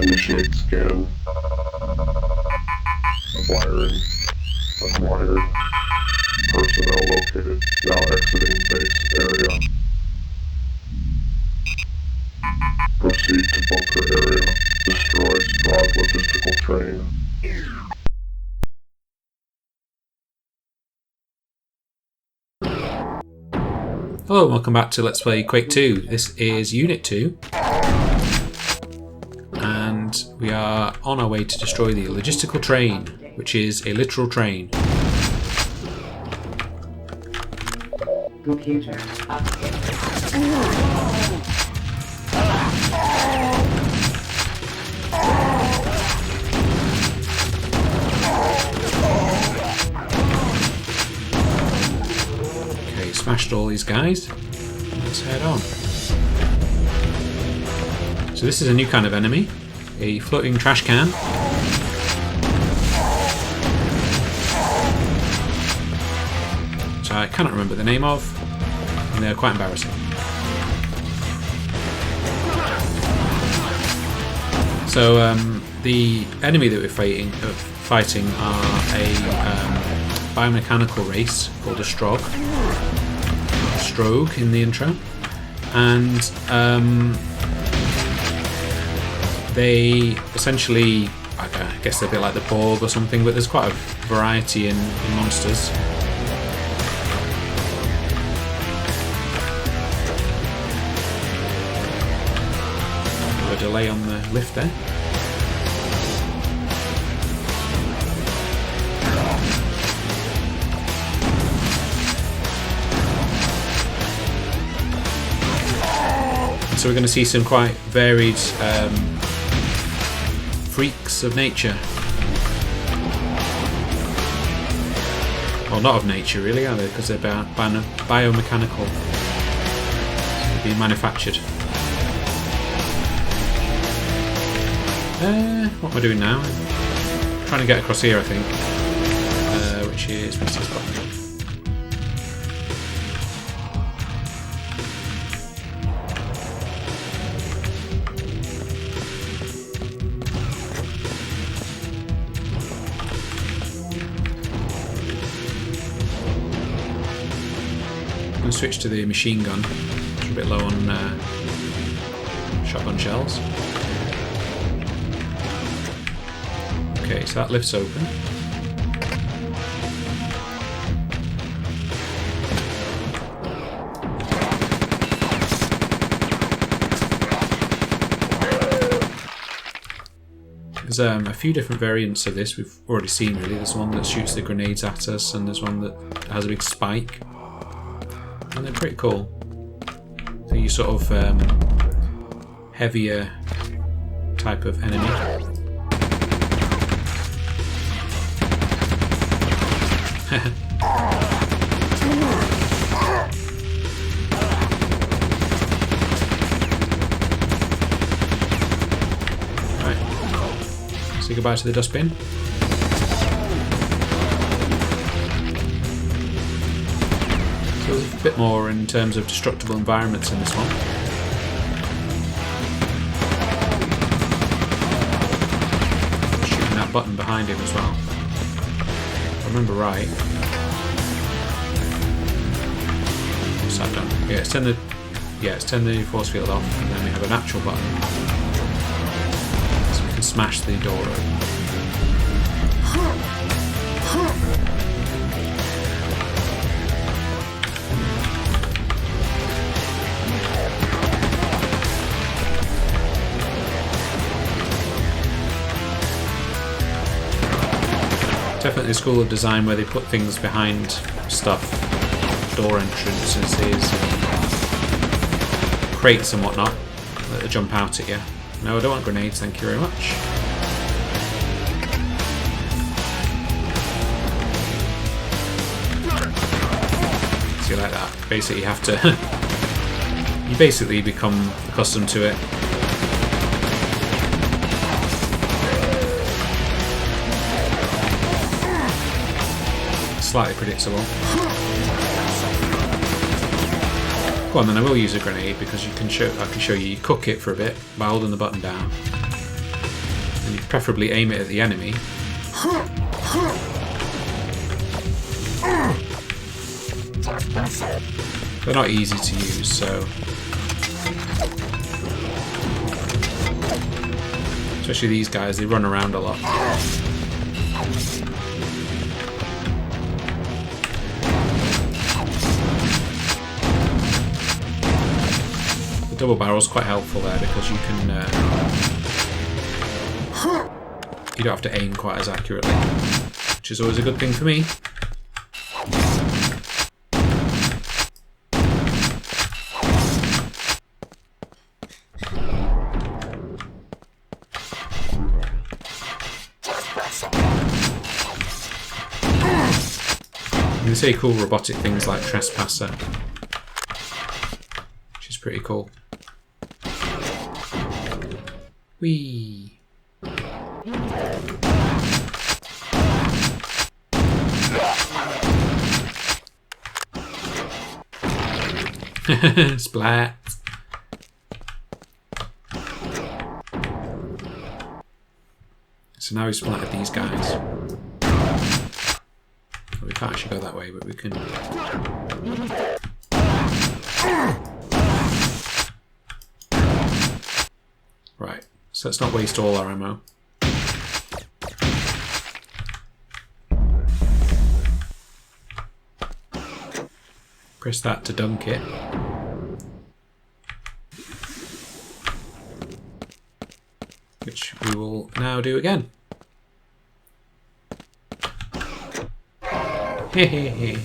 Initiate scan. Acquiring. Acquired. Personnel located. Now exiting base area. Proceed to bunker area. Destroy squad logistical train. Hello and welcome back to Let's Play Quake 2. This is Unit 2. And we are on our way to destroy the logistical train, which is a literal train. Computer Okay, smashed all these guys. Let's head on. So this is a new kind of enemy, a floating trash can. Which I cannot remember the name of, and they're quite embarrassing. So the enemy that we're fighting are a biomechanical race called a Strogue in the intro, and they essentially, I guess they're a bit like the Borg or something, but there's quite a variety in monsters. A delay on the lift there. So we're going to see some quite varied freaks of nature. Well, not of nature really, are they? Because they're biomechanical. They're being manufactured. What am I doing now? I'm trying to get across here, I think. Which is... what's this button? I'm going to switch to the machine gun, which is a bit low on shotgun shells. Okay, so that lift's open. There's a few different variants of this we've already seen really. There's one that shoots the grenades at us, and there's one that has a big spike. And they're pretty cool. So you sort of heavier type of enemy. Right. Say goodbye to the dustbin. There's a bit more in terms of destructible environments in this one. Shooting that button behind him as well. If I remember right. What's that done? Yeah, it's turn the force field off, and then we have an actual button. So we can smash the door open. Definitely a school of design where they put things behind stuff, door entrances, crates and whatnot, that jump out at you. No, I don't want grenades, thank you very much. See, like that. Basically, you have to. You basically become accustomed to it. Slightly predictable. Go on then, I will use a grenade because I can show you cook it for a bit by holding the button down. and preferably aim it at the enemy. They're not easy to use, so... Especially these guys, they run around a lot. The double barrel's quite helpful there because you can... you don't have to aim quite as accurately, which is always a good thing for me. You can say cool robotic things like Trespasser, which is pretty cool. Whee! Splat! So now we've splattered these guys. We can't actually go that way, but we can... Right, so let's not waste all our ammo. Press that to dunk it. Which we will now do again. Hehehe.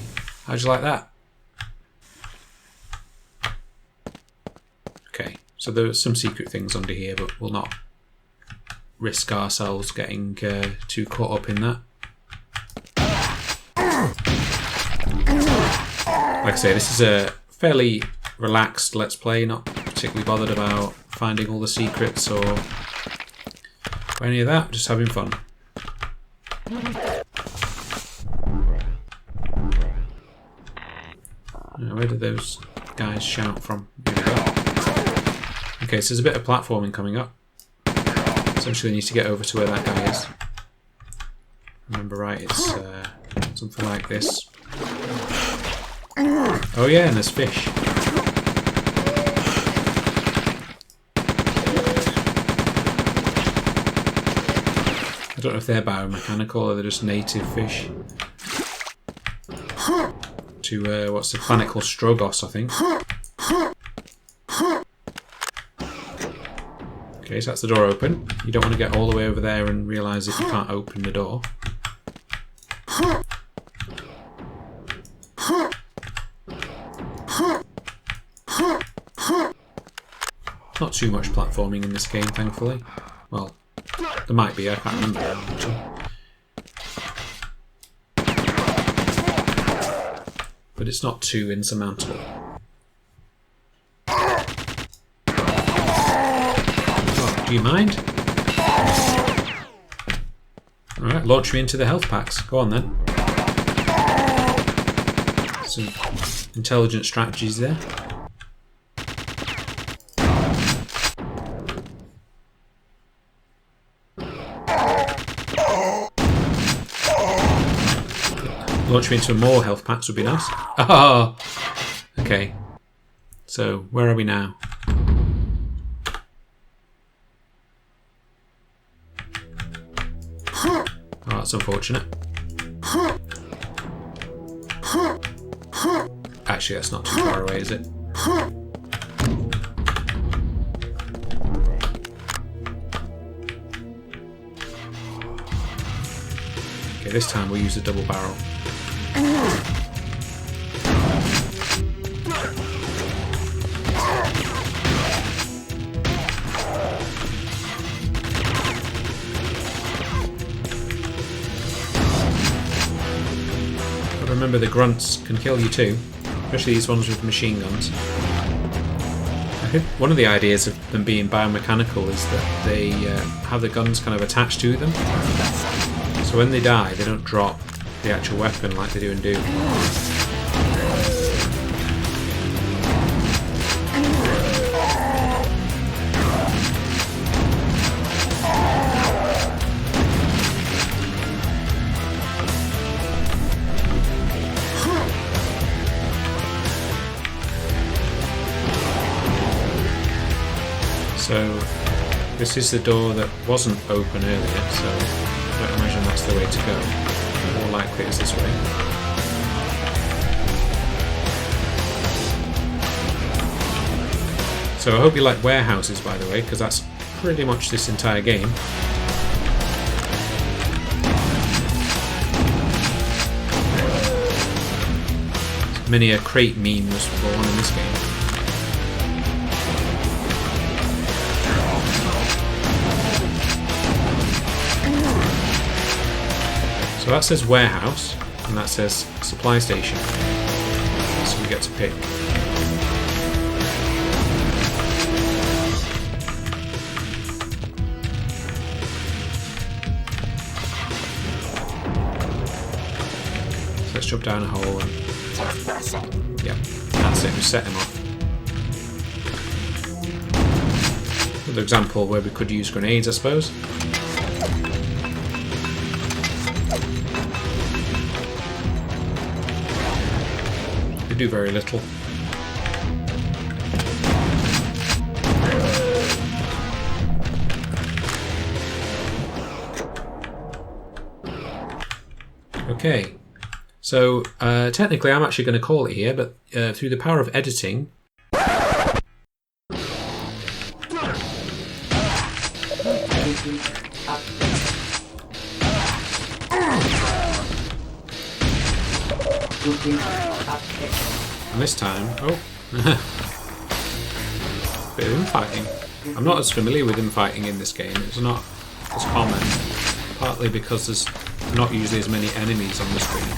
How'd you like that? Okay, so there are some secret things under here, but we'll not risk ourselves getting too caught up in that. Like I say, this is a fairly relaxed Let's Play, not particularly bothered about finding all the secrets or any of that, just having fun. Where did those guys shout from? Here we go. Okay, so there's a bit of platforming coming up. Essentially, we need to get over to where that guy is. Remember right, it's something like this. Oh yeah, and there's fish. I don't know if they're biomechanical or they're just native fish. To what's the planet called? Strogos, I think. Okay, so that's the door open. You don't want to get all the way over there and realise that you can't open the door. Not too much platforming in this game, thankfully. Well, there might be, I can't remember actually. But it's not too insurmountable. Oh, do you mind? Alright, launch me into the health packs. Go on then. Some intelligent strategies there. Launch me into more health packs would be nice. Oh, okay. So, where are we now? Oh, that's unfortunate. Actually, that's not too far away, is it? Okay, this time we'll use a double barrel. But remember, the grunts can kill you too, especially these ones with machine guns. I think one of the ideas of them being biomechanical is that they have the guns kind of attached to them, so when they die they don't drop the actual weapon like they do in Doom. This is the door that wasn't open earlier, so I don't imagine that's the way to go. More likely it's this way. So I hope you like warehouses, by the way, because that's pretty much this entire game. Many a crate meme was born in this game. So that says warehouse, and that says supply station. So we get to pick. So let's jump down a hole and... yeah, that's it, we set him off. Another example where we could use grenades, I suppose. We do very little. Okay. So, technically I'm actually going to call it here, but through the power of editing... and this time... oh! bit of infighting. I'm not as familiar with infighting in this game, it's not as common. Partly because there's not usually as many enemies on the screen.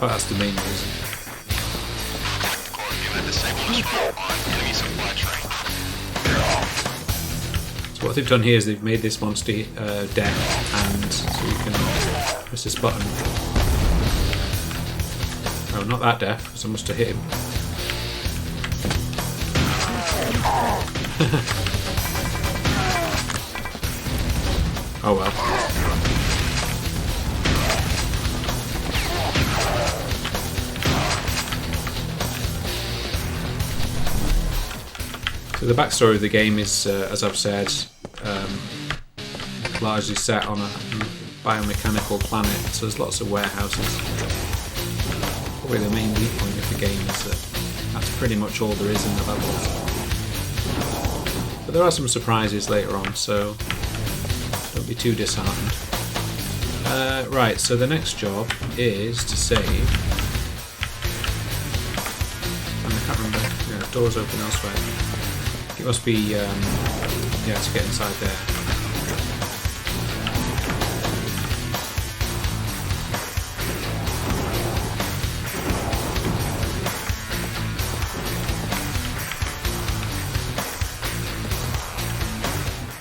But that's the main reason. So what they've done here is they've made this monster deaf, and so you can press this button. Oh, not that deaf, because I must have hit him. Oh well. So the backstory of the game is, as I've said, largely set on a biomechanical planet, so there's lots of warehouses. Probably the main weak point of the game is that that's pretty much all there is in the levels. But there are some surprises later on, so don't be too disheartened. Right, so the next job is to save. And I can't remember. Yeah, the door's open elsewhere. It must be, yeah, to get inside there.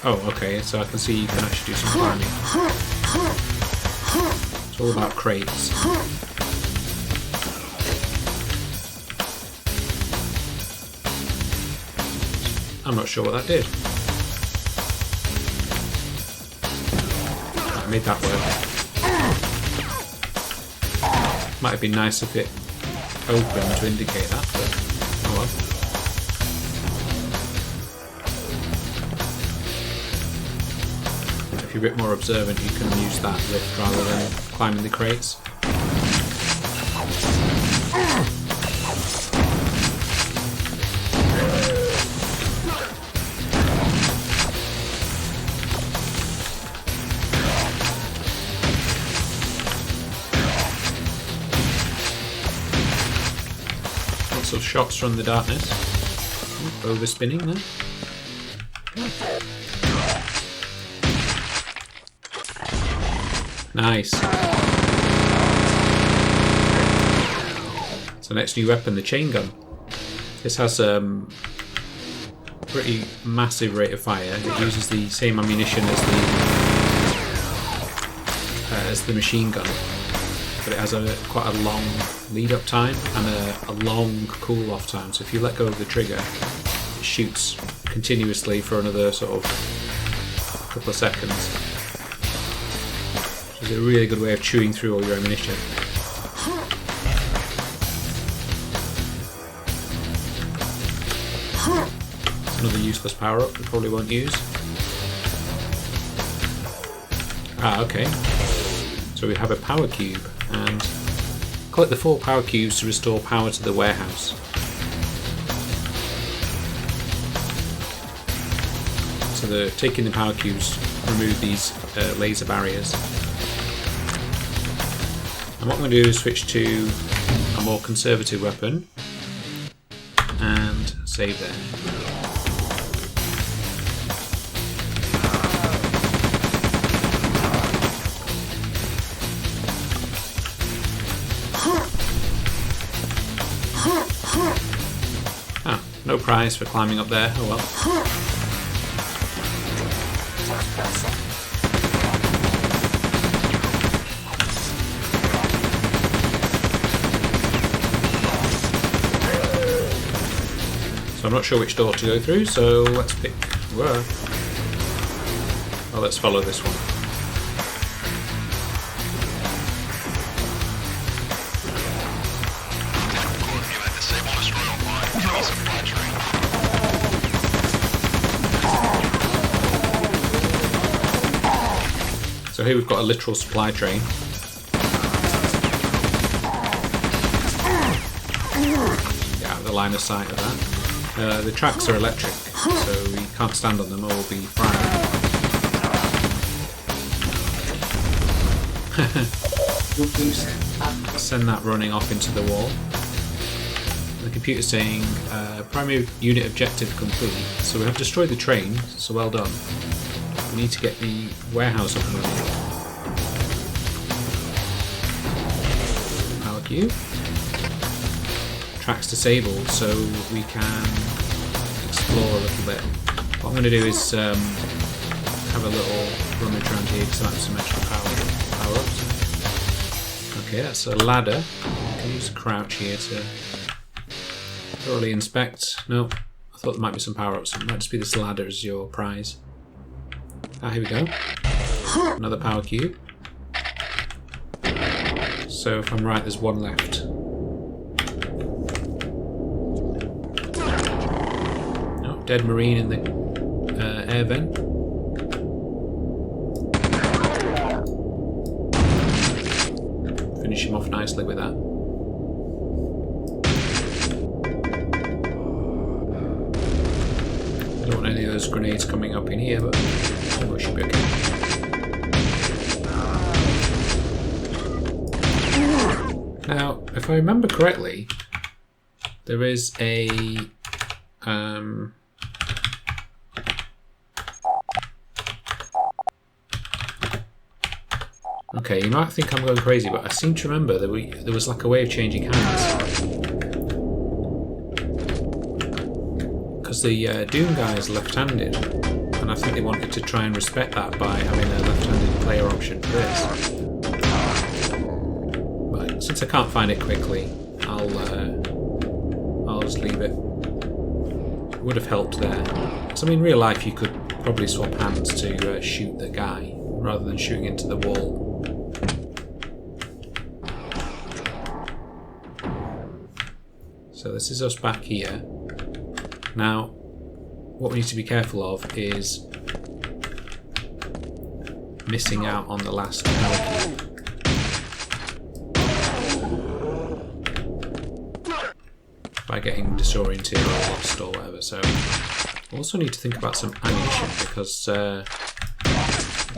Oh, okay, so I can see you can actually do some climbing. It's all about crates. I'm not sure what that did. I made that work. Might have been nice if it opened to indicate that, but oh well. If you're a bit more observant, you can use that lift rather than climbing the crates. Lots of shots from the darkness. Overspinning there. Nice. So next new weapon, the chain gun. This has pretty massive rate of fire. It uses the same ammunition as the machine gun, but it has quite a long lead-up time and a long cool-off time. So if you let go of the trigger, it shoots continuously for another sort of couple of seconds. Which is a really good way of chewing through all your ammunition. So Another useless power-up we probably won't use. Ah, okay. So we have a power cube, and collect the 4 power cubes to restore power to the warehouse. So taking the power cubes remove these laser barriers. And what I'm going to do is switch to a more conservative weapon and save there. Ah, no prize for climbing up there, oh well. So I'm not sure which door to go through, so let's pick... Whoa. Well, let's follow this one. So here we've got a literal supply train. Get out of the line of sight of that. The tracks are electric, so we can't stand on them or we'll be fried. Send that running off into the wall. The computer's saying primary unit objective complete. So we have destroyed the train, so well done. We need to get the warehouse up and running. Power cube. Tracks disabled, so we can explore a little bit. What I'm going to do is have a little rummage around here because I have some extra power-ups. Okay, that's a ladder. I can use a crouch here to thoroughly inspect. No, I thought there might be some power-ups. It might just be this ladder as your prize. Ah, here we go. Another power cube. So if I'm right, there's one left. Oh, dead marine in the air vent. Finish him off nicely with that. I don't want any of those grenades coming up in here, but oh, it should be okay. Now, if I remember correctly, there is a okay, you might think I'm going crazy, but I seem to remember that there was like a way of changing hands. Because the Doom guy is left-handed, and I think they wanted to try and respect that by having a left-handed player option for this. But since I can't find it quickly, I'll just leave it. It would have helped there. Because I mean, in real life you could probably swap hands to shoot the guy, rather than shooting into the wall. So this is us back here. Now, what we need to be careful of is missing out on the last power cube. By getting disoriented or lost or whatever. So I also need to think about some ammunition because we're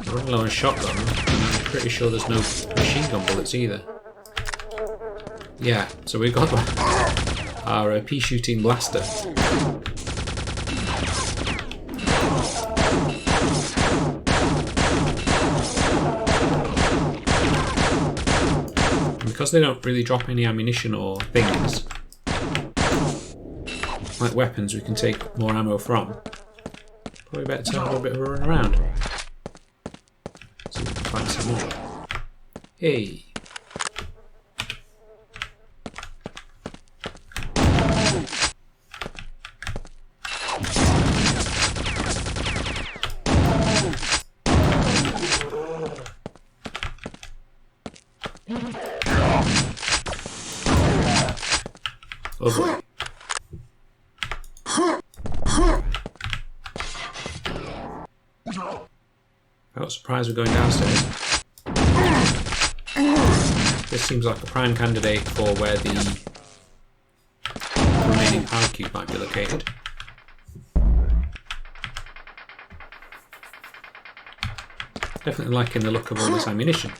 running low on shotgun and I'm pretty sure there's no machine gun bullets either. Yeah, so we've got our pea shooting blaster. And because they don't really drop any ammunition or things, like weapons we can take more ammo from, probably better to have a bit of a run around. See if we can find some more. Hey! Oh boy. I'm not surprised we're going downstairs. This seems like a prime candidate for where the remaining power cube might be located. Definitely liking the look of all this ammunition.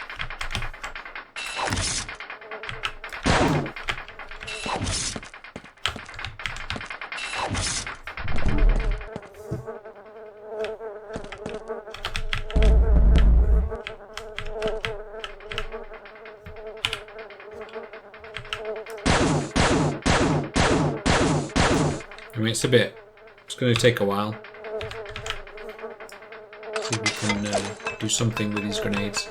I mean, it's going to take a while. See if we can do something with these grenades.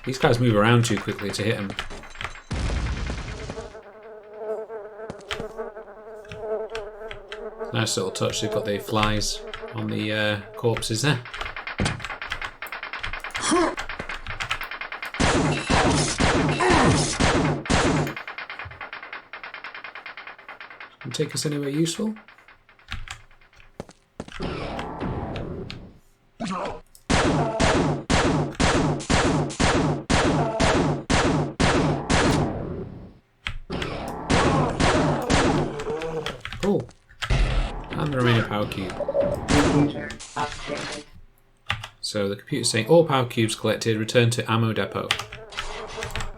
These guys move around too quickly to hit them. Nice little touch, they've got the flies on the corpses there. Can take us anywhere useful? Cool. And the remaining power cube. So the computer's saying all power cubes collected, return to ammo depot.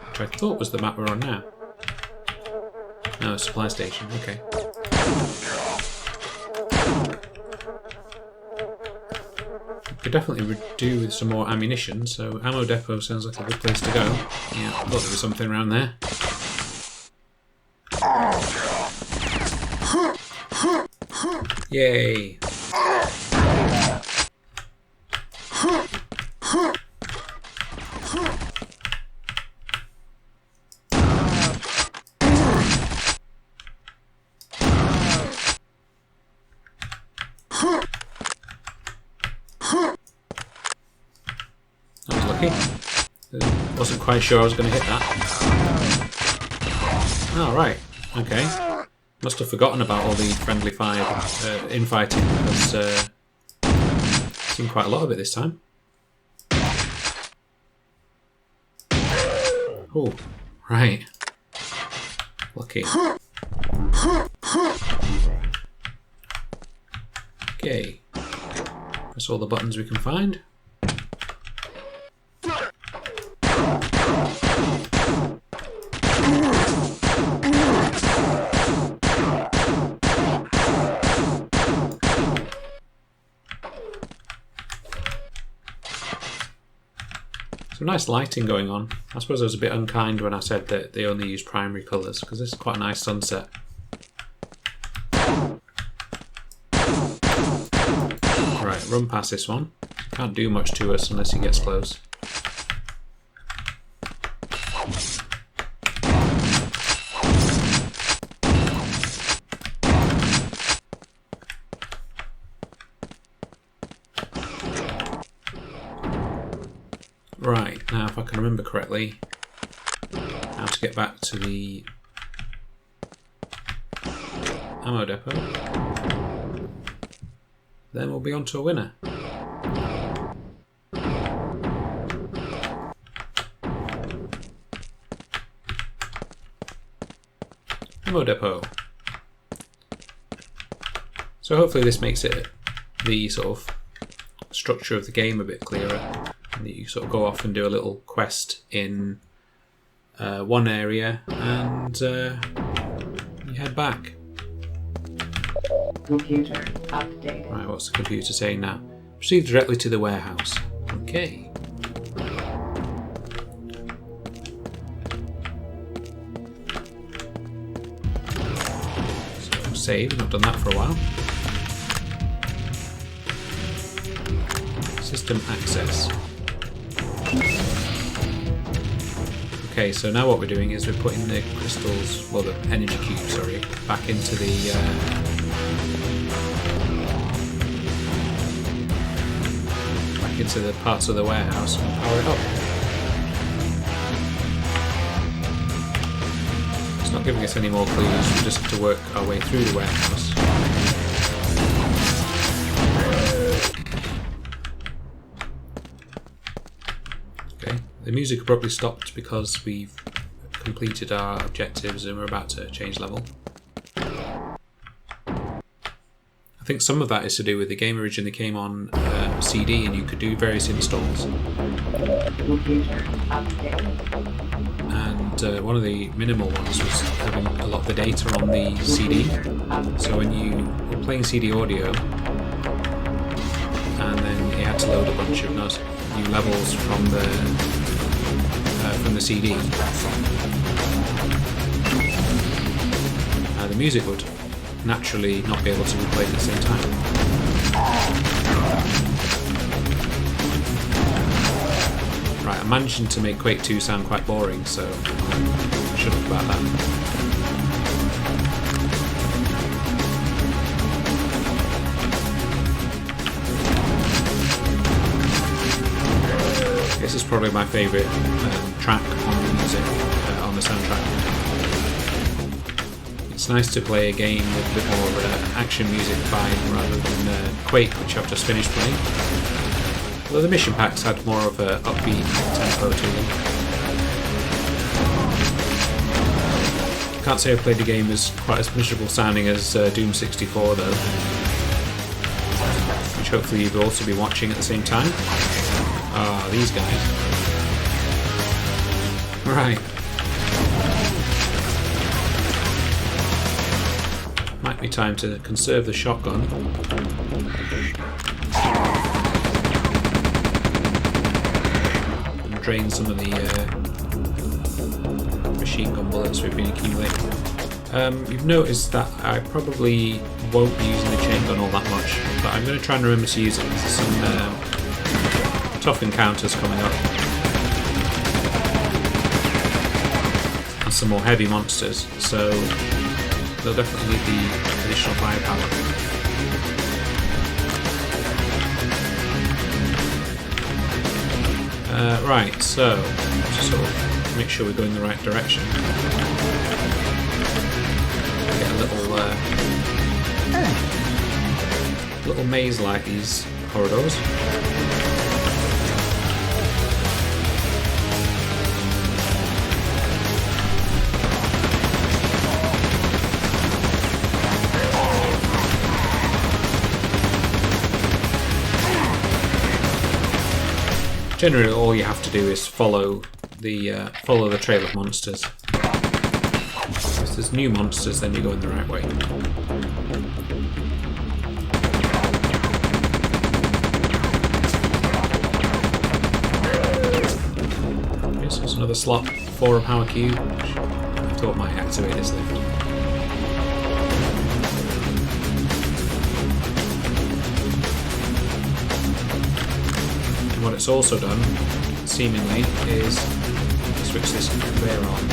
Which I thought was the map we're on now. No, supply station, okay. Could definitely do with some more ammunition, so ammo depot sounds like a good place to go. Yeah, I thought there was something around there. Yay! I was lucky. Wasn't quite sure I was going to hit that. Oh, right. Okay. Must have forgotten about all the friendly fire infighting because seen quite a lot of it this time. Oh, right. Lucky. Okay. Press all the buttons we can find. Some nice lighting going on. I suppose I was a bit unkind when I said that they only use primary colours, because this is quite a nice sunset. Right, run past this one. Can't do much to us unless he gets close. Right, now if I can remember correctly, how to get back to the ammo depot, then we'll be on to a winner. Ammo depot. So hopefully this makes it the sort of structure of the game a bit clearer. And you sort of go off and do a little quest in one area and you head back. Computer updated. Right, what's the computer saying now? Proceed directly to the warehouse. Okay. So save, not done that for a while. System access. Okay, so now what we're doing is we're putting the crystals, well the energy cube, sorry, back into the parts of the warehouse and power it up. It's not giving us any more clues, we just have to work our way through the warehouse. the music abruptly stopped because we've completed our objectives and we're about to change level. I think some of that is to do with the game originally came on CD and you could do various installs. And one of the minimal ones was having a lot of the data on the CD. So when you were playing CD audio, and then you had to load a bunch of new levels from the CD, the music would naturally not be able to be played at the same time. Right, I'm managing to make Quake II sound quite boring, so I'll shut up about that. This is probably my favourite track on the music, on the soundtrack. It's nice to play a game with a bit more action music vibe rather than Quake, which I've just finished playing. Although the mission packs had more of an upbeat tempo to them. Can't say I've played the game as quite as miserable sounding as Doom 64 though, which hopefully you'll also be watching at the same time. Ah, these guys. Right. Might be time to conserve the shotgun. And drain some of the machine gun bullets we've been accumulating. You've noticed that I probably won't be using the chain gun all that much, but I'm going to try and remember to use it because there's some tough encounters coming up. And some more heavy monsters, so they'll definitely need the additional firepower. Right, so just sort of make sure we're going the right direction. Get a little maze like these corridors. Generally, all you have to do is follow the trail of monsters. If there's new monsters, then you're going the right way. Okay, so there's another slot for a power cube, which I thought might activate this lift. What it's also done, seemingly, is switch this conveyor on.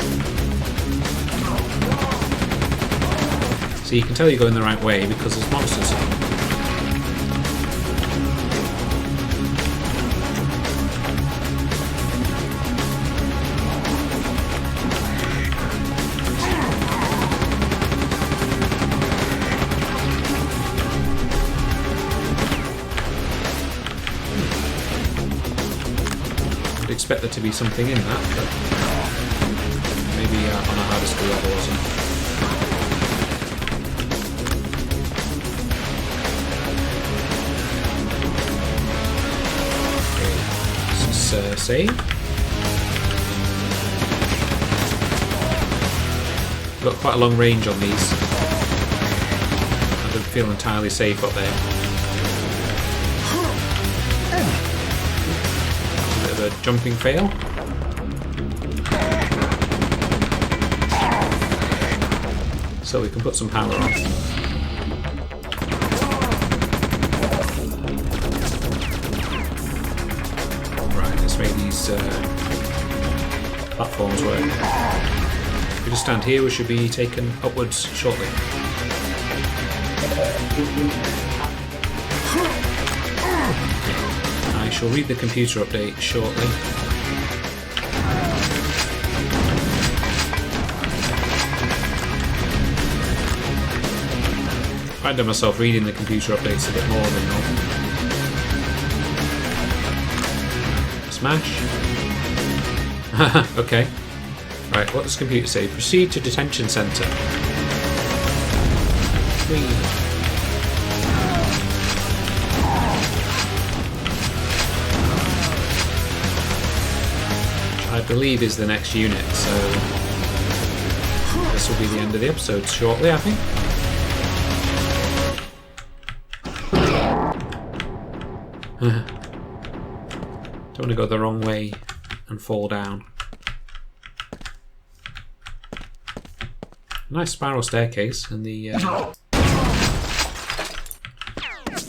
So you can tell you're going the right way because there's monsters. Expect there to be something in that, but maybe on a harder skill level or something. Okay, let's save. Got quite a long range on these. I don't feel entirely safe up there. A jumping fail. So we can put some power on. Right, let's make these platforms work. If we just stand here, we should be taken upwards shortly. I shall read the computer update shortly. I find myself reading the computer updates a bit more than normal. Smash. Okay. Right, what does the computer say? Proceed to detention centre. 3. I believe is the next unit, so this will be the end of the episode shortly, I think. Don't want to go the wrong way and fall down. Nice spiral staircase, and the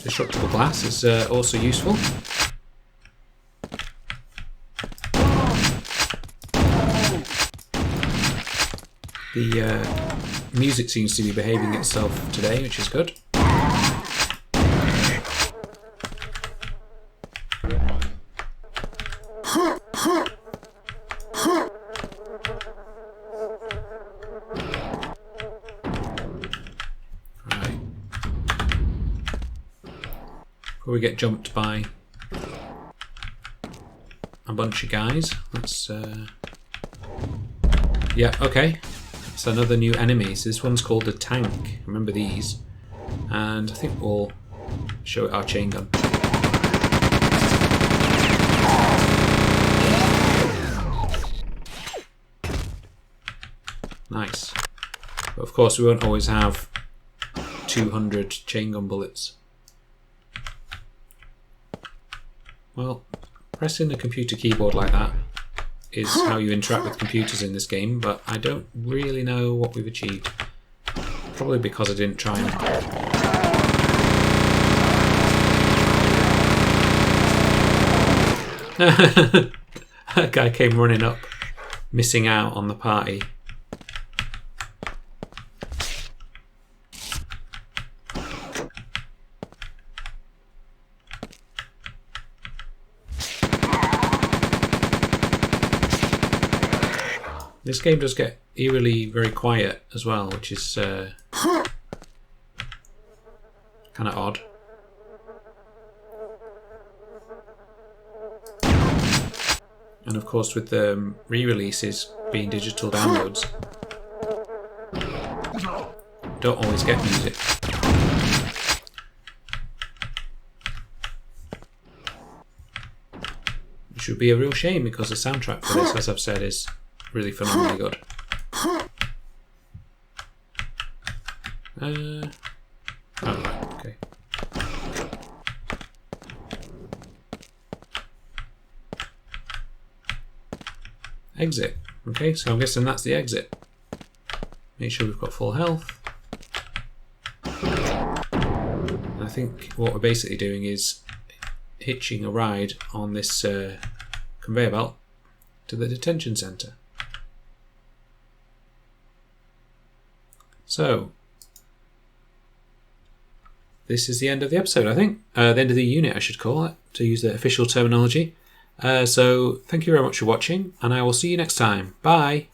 destructible glass is also useful. The music seems to be behaving itself today, which is good. Right. Before we get jumped by a bunch of guys, let's... Yeah, okay. It's another new enemy. So this one's called the tank. Remember these. And I think we'll show it our chain gun. Nice. But of course we won't always have 200 chain gun bullets. Well, pressing the computer keyboard like that is how you interact with computers in this game, but I don't really know what we've achieved. Probably because I didn't try and... That guy came running up, missing out on the party. This game does get eerily very quiet as well, which is kind of odd. And of course with the re-releases being digital downloads, don't always get music. Which would be a real shame because the soundtrack for this, as I've said, is really phenomenally good. Oh, right, okay. Exit. Okay, so I'm guessing that's the exit. Make sure we've got full health. And I think what we're basically doing is hitching a ride on this conveyor belt to the detention centre. So, this is the end of the episode, I think. The end of the unit, I should call it, to use the official terminology. So, thank you very much for watching, and I will see you next time. Bye!